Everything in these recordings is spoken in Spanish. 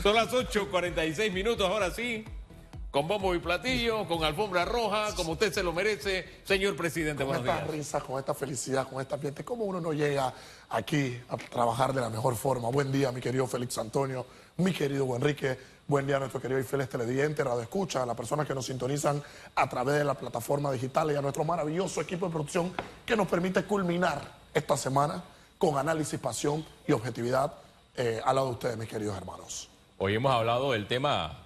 Son las 8:46, ahora sí. Con bombo y platillo, con alfombra roja, como usted se lo merece, señor presidente. Con esta risa, con esta felicidad, con este ambiente, ¿cómo uno no llega aquí a trabajar de la mejor forma? Buen día, mi querido Félix Antonio, mi querido Enrique, buen día a nuestro querido y fieles televidentes, radioescuchas, a las personas que nos sintonizan a través de la plataforma digital y a nuestro maravilloso equipo de producción que nos permite culminar esta semana con análisis, pasión y objetividad al lado de ustedes, mis queridos hermanos. Hoy hemos hablado del tema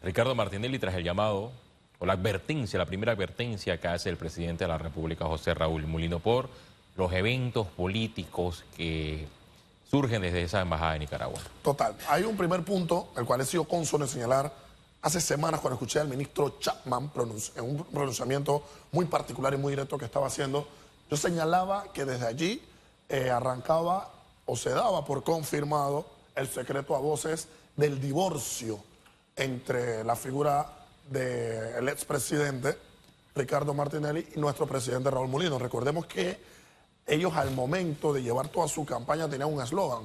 Ricardo Martinelli tras el llamado o la advertencia, la primera advertencia que hace el presidente de la República, José Raúl Mulino, por los eventos políticos que surgen desde esa embajada de Nicaragua. Total, hay un primer punto, el cual he sido cónsono en señalar hace semanas cuando escuché al ministro Chapman en un pronunciamiento muy particular y muy directo que estaba haciendo. Yo señalaba que desde allí arrancaba o se daba por confirmado el secreto a voces del divorcio entre la figura del expresidente Ricardo Martinelli y nuestro presidente Raúl Mulino. Recordemos que ellos al momento de llevar toda su campaña tenían un eslogan: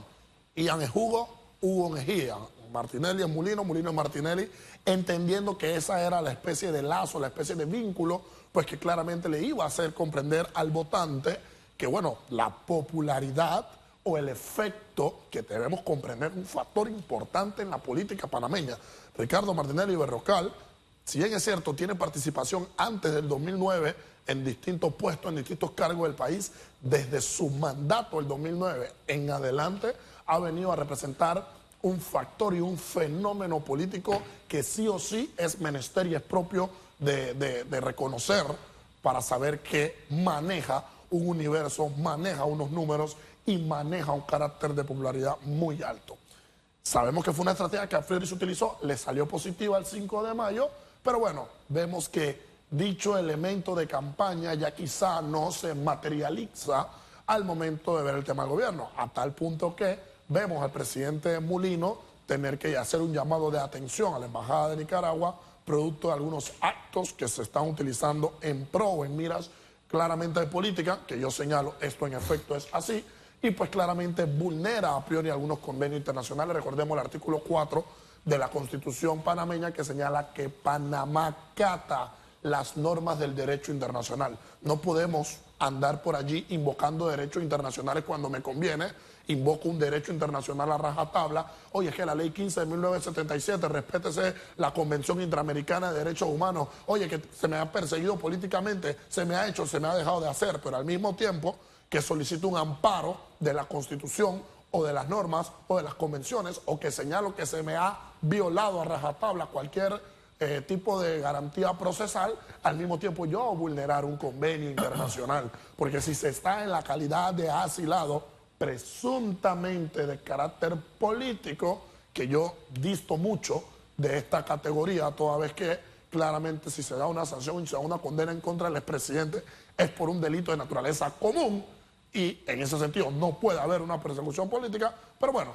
Ian es Hugo, Hugo es Ian, Martinelli es Mulino, Mulino es Martinelli, entendiendo que esa era la especie de lazo, la especie de vínculo, pues que claramente le iba a hacer comprender al votante que, bueno, la popularidad o el efecto que debemos comprender, un factor importante en la política panameña. Ricardo Martinelli Berrocal, si bien es cierto, tiene participación antes del 2009 en distintos puestos, en distintos cargos del país, desde su mandato del 2009 en adelante ha venido a representar un factor y un fenómeno político que sí o sí es menester y es propio de reconocer para saber que maneja un universo, maneja unos números y maneja un carácter de popularidad muy alto. Sabemos que fue una estrategia que a priori se utilizó, le salió positiva el 5 de mayo, pero bueno, vemos que dicho elemento de campaña ya quizá no se materializa al momento de ver el tema del gobierno, a tal punto que vemos al presidente Mulino tener que hacer un llamado de atención a la Embajada de Nicaragua, producto de algunos actos que se están utilizando en pro o en miras claramente de política, que yo señalo, esto en efecto es así, y pues claramente vulnera a priori algunos convenios internacionales. Recordemos el artículo 4 de la Constitución panameña que señala que Panamá cata las normas del derecho internacional. No podemos andar por allí invocando derechos internacionales cuando me conviene, invoco un derecho internacional a rajatabla. Oye, es que la ley 15 de 1977, respétese la Convención Interamericana de Derechos Humanos. Oye, que se me ha perseguido políticamente, se me ha hecho, se me ha dejado de hacer, pero al mismo tiempo que solicito un amparo de la Constitución o de las normas o de las convenciones, o que señalo que se me ha violado a rajatabla cualquier tipo de garantía procesal, al mismo tiempo yo vulnerar un convenio internacional, porque si se está en la calidad de asilado presuntamente de carácter político, que yo disto mucho de esta categoría, toda vez que claramente si se da una sanción y se da una condena en contra del expresidente es por un delito de naturaleza común, y en ese sentido no puede haber una persecución política, pero bueno,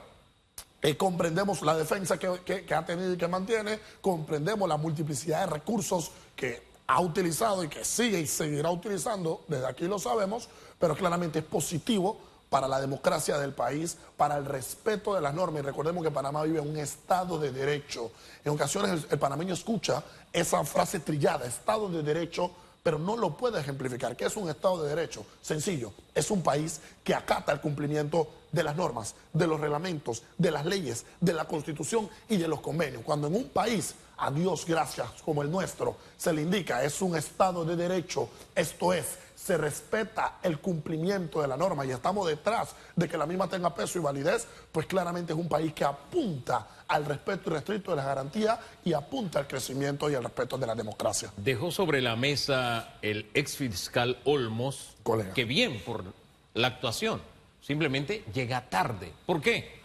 comprendemos la defensa que ha tenido y que mantiene, comprendemos la multiplicidad de recursos que ha utilizado y que sigue y seguirá utilizando, desde aquí lo sabemos, pero claramente es positivo para la democracia del país, para el respeto de las normas. Y recordemos que Panamá vive en un Estado de Derecho. En ocasiones el panameño escucha esa frase trillada, Estado de Derecho, pero no lo puede ejemplificar. ¿Qué es un Estado de Derecho? Sencillo, es un país que acata el cumplimiento de las normas, de los reglamentos, de las leyes, de la Constitución y de los convenios. Cuando en un país, a Dios gracias, como el nuestro, se le indica es un Estado de Derecho, esto es, se respeta el cumplimiento de la norma y estamos detrás de que la misma tenga peso y validez, pues claramente es un país que apunta al respeto irrestricto de las garantías y apunta al crecimiento y al respeto de la democracia. Dejó sobre la mesa el exfiscal Olmos, Colega. que bien por la actuación, simplemente llega tarde. ¿Por qué?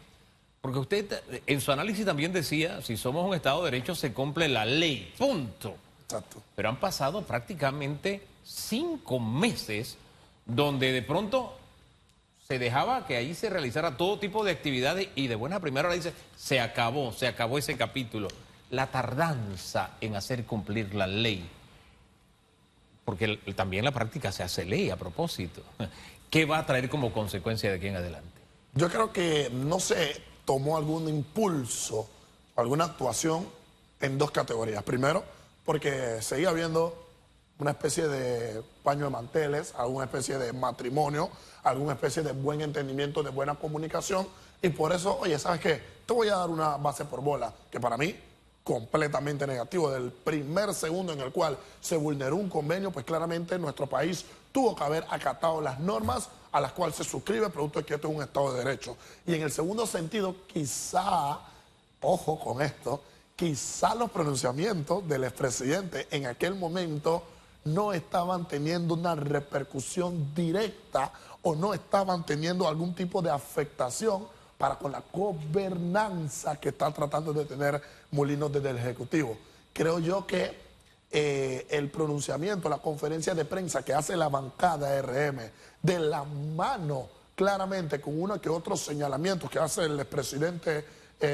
Porque usted en su análisis también decía, si somos un Estado de Derecho se cumple la ley, punto. Exacto. Pero han pasado prácticamente 5 meses donde de pronto se dejaba que ahí se realizara todo tipo de actividades y de buena primera hora dice, se acabó ese capítulo. La tardanza en hacer cumplir la ley, porque también la práctica se hace ley a propósito. ¿Qué va a traer como consecuencia de aquí en adelante? Yo creo que no se tomó algún impulso alguna actuación en dos categorías. Primero, porque seguía habiendo una especie de paño de manteles, alguna especie de matrimonio, alguna especie de buen entendimiento, de buena comunicación, y por eso, oye, ¿sabes qué? Te voy a dar una base por bola, que para mí, completamente negativo. Del primer segundo en el cual se vulneró un convenio, pues claramente nuestro país tuvo que haber acatado las normas a las cuales se suscribe, producto de que esto es un Estado de Derecho. Y en el segundo sentido, quizá, ojo con esto, quizá los pronunciamientos del expresidente en aquel momento no estaban teniendo una repercusión directa o no estaban teniendo algún tipo de afectación para con la gobernanza que está tratando de tener Molinos desde el Ejecutivo. Creo yo que el pronunciamiento, la conferencia de prensa que hace la bancada RM, de la mano claramente con uno que otros señalamientos que hace el expresidente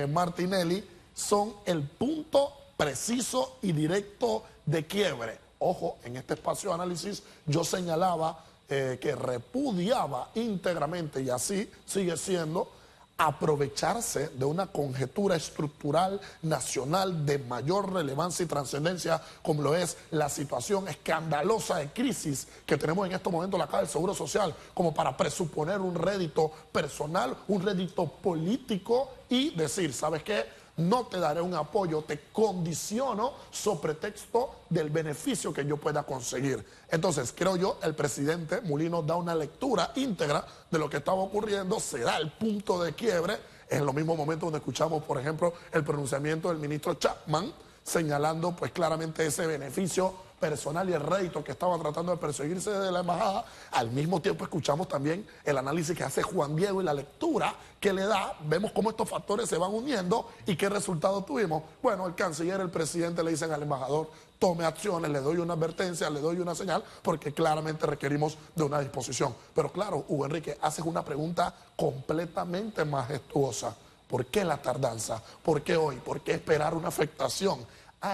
Martinelli, son el punto preciso y directo de quiebre. Ojo, en este espacio de análisis yo señalaba que repudiaba íntegramente, y así sigue siendo, aprovecharse de una conjetura estructural nacional de mayor relevancia y trascendencia, como lo es la situación escandalosa de crisis que tenemos en estos momentos en la Caja del Seguro Social, como para presuponer un rédito personal, un rédito político y decir, ¿sabes qué? No te daré un apoyo, te condiciono sobre pretexto del beneficio que yo pueda conseguir. Entonces, creo yo, el presidente Mulino da una lectura íntegra de lo que estaba ocurriendo, se da el punto de quiebre, en los mismos momentos donde escuchamos, por ejemplo, el pronunciamiento del ministro Chapman, señalando pues claramente ese beneficio personal y el rédito que estaba tratando de perseguirse desde la embajada. Al mismo tiempo escuchamos también el análisis que hace Juan Diego y la lectura que le da. Vemos cómo estos factores se van uniendo y qué resultado tuvimos. Bueno, el canciller, el presidente le dicen al embajador, tome acciones, le doy una advertencia, le doy una señal, porque claramente requerimos de una disposición. Pero claro, Hugo Enrique, haces una pregunta completamente majestuosa. ¿Por qué la tardanza? ¿Por qué hoy? ¿Por qué esperar una afectación?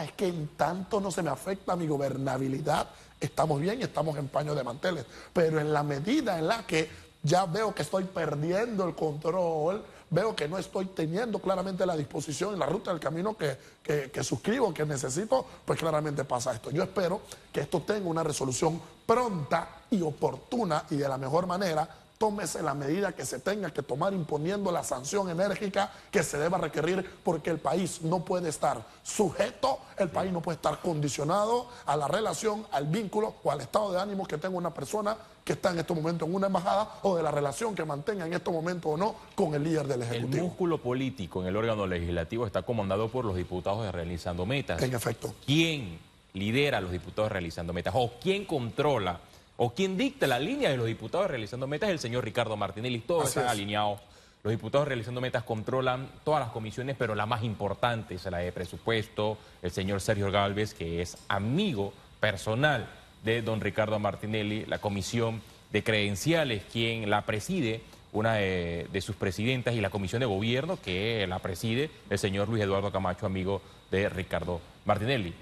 Es que en tanto no se me afecta mi gobernabilidad, estamos bien y estamos en paño de manteles. Pero en la medida en la que ya veo que estoy perdiendo el control, veo que no estoy teniendo claramente la disposición y la ruta del camino que suscribo, que necesito, pues claramente pasa esto. Yo espero que esto tenga una resolución pronta y oportuna y de la mejor manera. Tómese la medida que se tenga que tomar imponiendo la sanción enérgica que se deba requerir, porque el país no puede estar sujeto, el país no puede estar condicionado a la relación, al vínculo o al estado de ánimo que tenga una persona que está en estos momentos en una embajada, o de la relación que mantenga en estos momentos o no con el líder del Ejecutivo. El músculo político en el órgano legislativo está comandado por los diputados de Realizando Metas. En efecto. ¿Quién lidera a los diputados de Realizando Metas? ¿O quién controla? ¿O quién dicta la línea de los diputados Realizando Metas? El señor Ricardo Martinelli. Todos están alineados. Los diputados Realizando Metas controlan todas las comisiones, pero la más importante es la de presupuesto. El señor Sergio Gálvez, que es amigo personal de don Ricardo Martinelli, la comisión de credenciales, quien la preside, una de sus presidentas, y la comisión de gobierno, que la preside el señor Luis Eduardo Camacho, amigo de Ricardo Martinelli.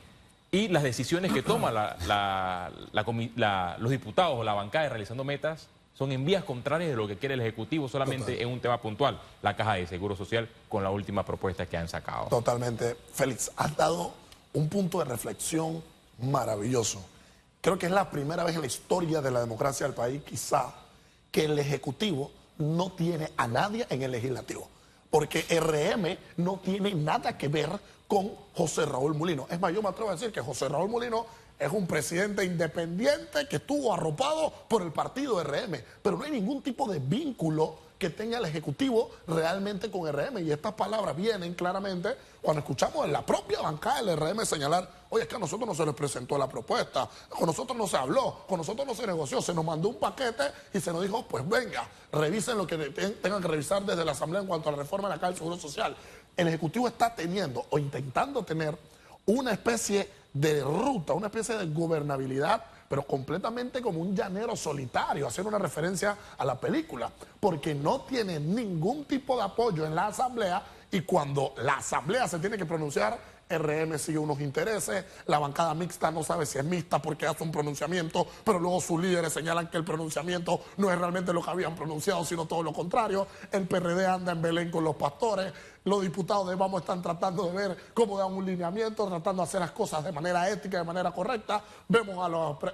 Y las decisiones que toman los diputados o la bancada de Realizando Metas son en vías contrarias de lo que quiere el Ejecutivo, solamente en un tema puntual, la Caja de Seguro Social, con la última propuesta que han sacado. Totalmente. Félix, has dado un punto de reflexión maravilloso. Creo que es la primera vez en la historia de la democracia del país, quizá, que el Ejecutivo no tiene a nadie en el Legislativo. Porque RM no tiene nada que ver con José Raúl Mulino. Es más, yo me atrevo a decir que José Raúl Mulino es un presidente independiente que estuvo arropado por el partido RM, pero no hay ningún tipo de vínculo que tenga el Ejecutivo realmente con RM. Y estas palabras vienen claramente cuando escuchamos en la propia bancada del RM señalar, oye, es que a nosotros no se les presentó la propuesta, con nosotros no se habló, con nosotros no se negoció, se nos mandó un paquete y se nos dijo, pues venga, revisen lo que tengan que revisar desde la Asamblea en cuanto a la reforma de la Caja del Seguro Social. El Ejecutivo está teniendo o intentando tener una especie de ruta, una especie de gobernabilidad, pero completamente como un llanero solitario, hacer una referencia a la película, porque no tiene ningún tipo de apoyo en la Asamblea, y cuando la Asamblea se tiene que pronunciar, RM sigue unos intereses, la bancada mixta no sabe si es mixta porque hace un pronunciamiento, pero luego sus líderes señalan que el pronunciamiento no es realmente lo que habían pronunciado, sino todo lo contrario. El PRD anda en Belén con los pastores, los diputados de Vamos están tratando de ver cómo dan un lineamiento, tratando de hacer las cosas de manera ética, de manera correcta. Vemos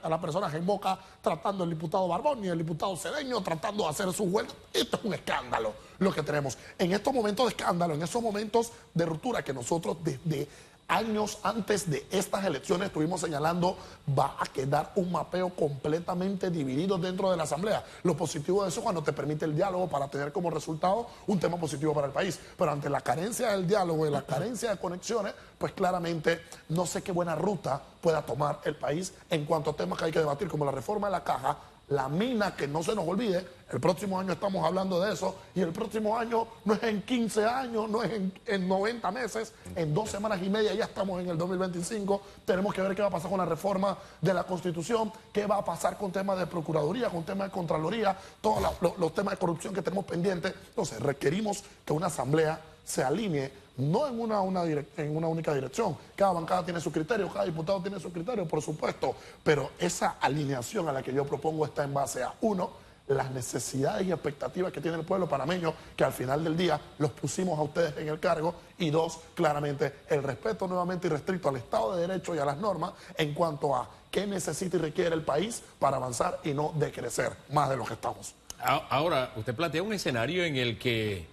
a las personas en Moca tratando, el diputado Barbón y el diputado Cedeño tratando de hacer su huelga. Esto es un escándalo lo que tenemos. En estos momentos de escándalo, en esos momentos de ruptura que nosotros desde años antes de estas elecciones estuvimos señalando, va a quedar un mapeo completamente dividido dentro de la Asamblea. Lo positivo de eso es cuando te permite el diálogo para tener como resultado un tema positivo para el país. Pero ante la carencia del diálogo y la carencia de conexiones, pues claramente no sé qué buena ruta pueda tomar el país en cuanto a temas que hay que debatir, como la reforma de la caja, la mina, que no se nos olvide, el próximo año estamos hablando de eso, y el próximo año no es en 15 años, no es en 90 meses, en 2 semanas y media ya estamos en el 2025, tenemos que ver qué va a pasar con la reforma de la Constitución, qué va a pasar con temas de Procuraduría, con temas de Contraloría, todos los temas de corrupción que tenemos pendientes. Entonces requerimos que una asamblea se alinee, no en una única dirección. Cada bancada tiene su criterio, cada diputado tiene su criterio, por supuesto, pero esa alineación a la que yo propongo está en base a, uno, las necesidades y expectativas que tiene el pueblo panameño, que al final del día los pusimos a ustedes en el cargo, y dos, claramente, el respeto nuevamente irrestricto al Estado de Derecho y a las normas en cuanto a qué necesita y requiere el país para avanzar y no decrecer más de lo que estamos. Ahora, usted plantea un escenario en el que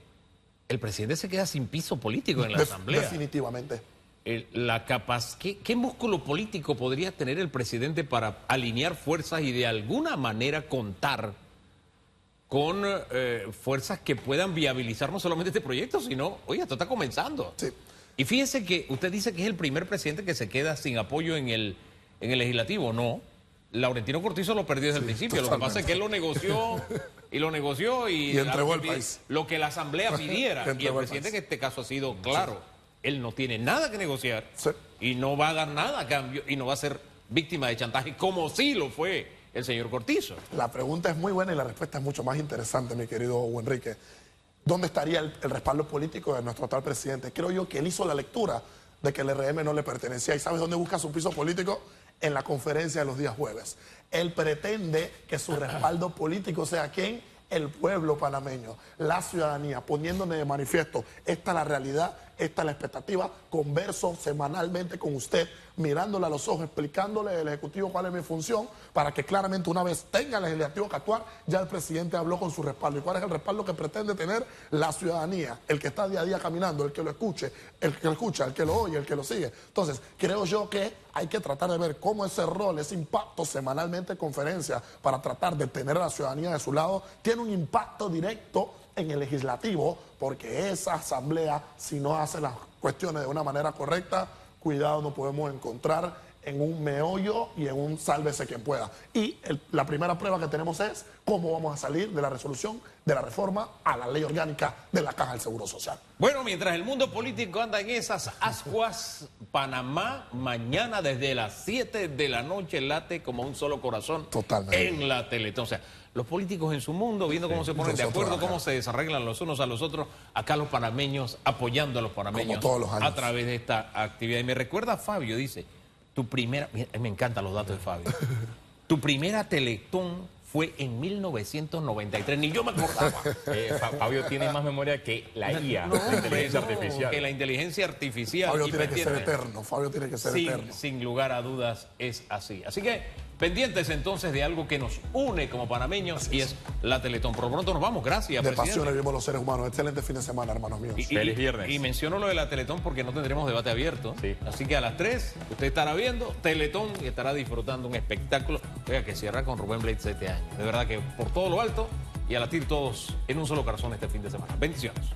el presidente se queda sin piso político en la Asamblea. Definitivamente. ¿Qué músculo político podría tener el presidente para alinear fuerzas y de alguna manera contar con fuerzas que puedan viabilizar no solamente este proyecto, sino, oye, esto está comenzando? Sí. Y fíjese que usted dice que es el primer presidente que se queda sin apoyo en el legislativo. No, Laurentino Cortizo lo perdió desde el principio. Totalmente. Lo que pasa es que él lo negoció y entregó el país. lo que la Asamblea pidiera. Y el presidente en este caso ha sido claro. Sí. Él no tiene nada que negociar, sí, y no va a dar nada a cambio y no va a ser víctima de chantaje como sí lo fue el señor Cortizo. La pregunta es muy buena y la respuesta es mucho más interesante, mi querido Enrique. ¿Dónde estaría el respaldo político de nuestro actual presidente? Creo yo que él hizo la lectura de que el RM no le pertenecía. ¿Y sabes dónde busca su piso político? En la conferencia de los días jueves. Él pretende que su respaldo político sea ¿quién? El pueblo panameño, la ciudadanía, poniéndome de manifiesto, esta es la realidad, esta es la expectativa. Converso semanalmente con usted, mirándole a los ojos, explicándole al Ejecutivo cuál es mi función, para que claramente una vez tenga el Legislativo que actuar, ya el presidente habló con su respaldo. ¿Y cuál es el respaldo que pretende tener la ciudadanía? El que está día a día caminando, el que lo escuche, el que lo escucha, el que lo oye, el que lo sigue. Entonces, creo yo que hay que tratar de ver cómo ese rol, ese impacto semanalmente en conferencia, para tratar de tener a la ciudadanía de su lado, tiene un impacto directo en el legislativo, porque esa asamblea, si no hace las cuestiones de una manera correcta, cuidado, nos podemos encontrar en un meollo y en un sálvese quien pueda. Y la primera prueba que tenemos es cómo vamos a salir de la resolución de la reforma a la ley orgánica de la Caja del Seguro Social. Bueno, mientras el mundo político anda en esas ascuas, Panamá mañana desde las 7 de la noche late como un solo corazón. Totalmente. En la Teletón. O sea, los políticos en su mundo, viendo cómo se ponen de acuerdo, cómo se desarreglan los unos a los otros, acá los panameños apoyando a los panameños como todos los años, a través de esta actividad. Y me recuerda a Fabio, dice, me encantan los datos de Fabio. Tu primera Teletón fue en 1993, ni yo me acordaba. Fabio tiene más memoria que la IA, la inteligencia artificial. Que la inteligencia artificial. Fabio tiene que ser eterno, Fabio tiene que ser eterno. Sin lugar a dudas es así. Así que pendientes entonces de algo que nos une como panameños, y es la Teletón. Por lo pronto nos vamos, gracias, de presidente. pasiones vivimos los seres humanos. Excelente fin de semana, hermanos míos. Feliz viernes. Y menciono lo de la Teletón porque no tendremos debate abierto. Sí. Así que a las 3 usted estará viendo Teletón y estará disfrutando un espectáculo, oiga, que cierra con Rubén Blades 7 años. De verdad que por todo lo alto y a latir todos en un solo corazón este fin de semana. Bendiciones.